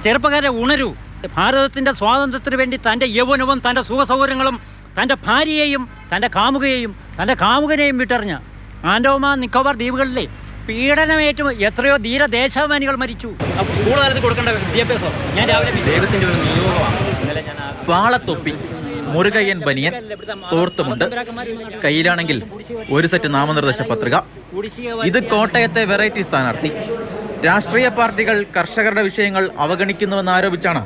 ചെറുപ്പക്കാരെ ഉണരൂ. ഭാരതത്തിൻ്റെ സ്വാതന്ത്ര്യത്തിന് വേണ്ടി തൻ്റെ യൗവനവും തൻ്റെ സുഖസൗകര്യങ്ങളും തൻ്റെ ഭാര്യയെയും തൻ്റെ കാമുകനെയും വിട്ടെറിഞ്ഞ ആൻഡോമാൻ നിക്കോബാർ ദ്വീപുകളിലെ പീഡനമേറ്റും എത്രയോ ധീരദേശാഭിമാനികൾ മരിച്ചു. സ്കൂൾ കാലത്ത് കൊടുക്കേണ്ട വിദ്യാഭ്യാസം ഞാൻ രാവിലെ ദൈവത്തിൻ്റെ ഒരു നിയോഗമാണ്. വാളത്തൊപ്പി, മുറുകയ്യൻ ബനിയൻ, തോർത്തുമുണ്ട്, കയ്യിലാണെങ്കിൽ ഒരു സെറ്റ് നാമനിർദ്ദേശ പത്രിക. ഇത് കോട്ടയത്തെ വെറൈറ്റി സ്ഥാനാർത്ഥി. രാഷ്ട്രീയ പാർട്ടികൾ കർഷകരുടെ വിഷയങ്ങൾ അവഗണിക്കുന്നുവെന്നാരോപിച്ചാണ്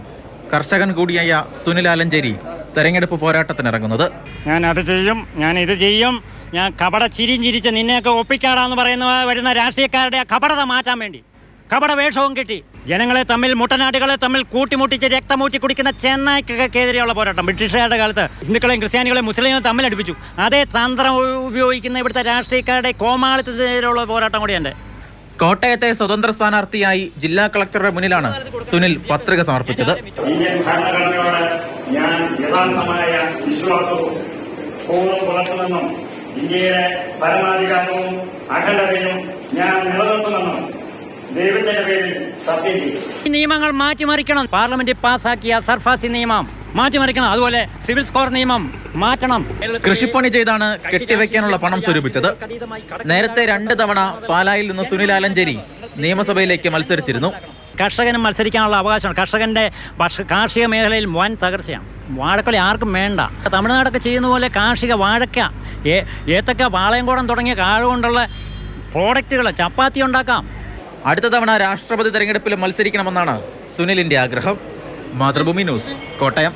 കർഷകൻ കൂടിയായ സുനിൽ ആലഞ്ചേരി തെരഞ്ഞെടുപ്പ് പോരാട്ടത്തിനിറങ്ങുന്നത്. ഞാൻ അത് ചെയ്യും, ഞാൻ ഇത് ചെയ്യും, ഞാൻ കപട ചിരിയും ചിരിച്ച് നിന്നെയൊക്കെ ഒപ്പിക്കാടാന്ന് വരുന്ന രാഷ്ട്രീയക്കാരുടെ കപടത മാറ്റാൻ വേണ്ടി കപട വേഷവും കിട്ടി ജനങ്ങളെ തമ്മിൽ, മുട്ടനാടുകളെ തമ്മിൽ കൂട്ടിമുട്ടിച്ച് രക്തമൂറ്റി കുടിക്കുന്ന ചെന്നൈക്കെതിരെയുള്ള പോരാട്ടം. ബ്രിട്ടീഷുകാരുടെ കാലത്ത് ഹിന്ദുക്കളെയും ക്രിസ്ത്യാനികളെയും മുസ്ലിങ്ങളെയും തമ്മിൽ അടുപ്പിച്ചു. അതേ തന്ത്രം ഉപയോഗിക്കുന്ന ഇവിടുത്തെ രാഷ്ട്രീയക്കാരുടെ കോമാളിത്തത്തിനെതിരെയുള്ള പോരാട്ടം കൂടിയുണ്ട്. കോട്ടയത്തെ സ്വതന്ത്ര സ്ഥാനാർത്ഥിയായി ജില്ലാ കളക്ടറുടെ മുന്നിലാണ് സുനിൽ പത്രിക സമർപ്പിച്ചത്. ഇന്ത്യൻ ഭരണഘടനയോട് ഞാൻ യഥാർത്ഥമായ വിശ്വാസവും പുലർത്തുമെന്നും ഇന്ത്യയുടെ പരമാധികാരവും അഖണ്ഡതയും ഞാൻ നിലനിർത്തുമെന്നും ദൈവത്തിന്റെ പേരിൽ സത്യം ചെയ്യും. ഈ നിയമങ്ങൾ മാറ്റിമറിക്കണം. പാർലമെന്റ് പാസാക്കിയ സർഫാസി നിയമം മാറ്റിമറിക്കണം. അതുപോലെ സിവിൽ സ്കോർ നിയമം മാറ്റണം. കൃഷിപ്പണി ചെയ്താണ് കെട്ടിവെക്കാനുള്ള പണം സ്വരൂപിച്ചത്. നേരത്തെ 2 തവണ പാലായിൽ നിന്ന് സുനിൽ ആലഞ്ചേരി നിയമസഭയിലേക്ക് മത്സരിച്ചിരുന്നു. കർഷകനും മത്സരിക്കാനുള്ള അവകാശമാണ്. കർഷകന്റെ കാർഷിക മേഖലയിൽ വൻ തകർച്ചയാണ്. വാഴക്കൊല ആർക്കും വേണ്ട. തമിഴ്നാടൊക്കെ ചെയ്യുന്ന പോലെ കാർഷിക വാഴക്ക, ഏത്തക്ക, വാളയംകോടൻ തുടങ്ങിയ കാഴ കൊണ്ടുള്ള പ്രോഡക്റ്റുകൾ, ചപ്പാത്തി ഉണ്ടാക്കാം. അടുത്ത തവണ രാഷ്ട്രപതി തെരഞ്ഞെടുപ്പിൽ മത്സരിക്കണമെന്നാണ് സുനിലിന്റെ ആഗ്രഹം. മാതൃഭൂമി ന്യൂസ്, കോട്ടയം.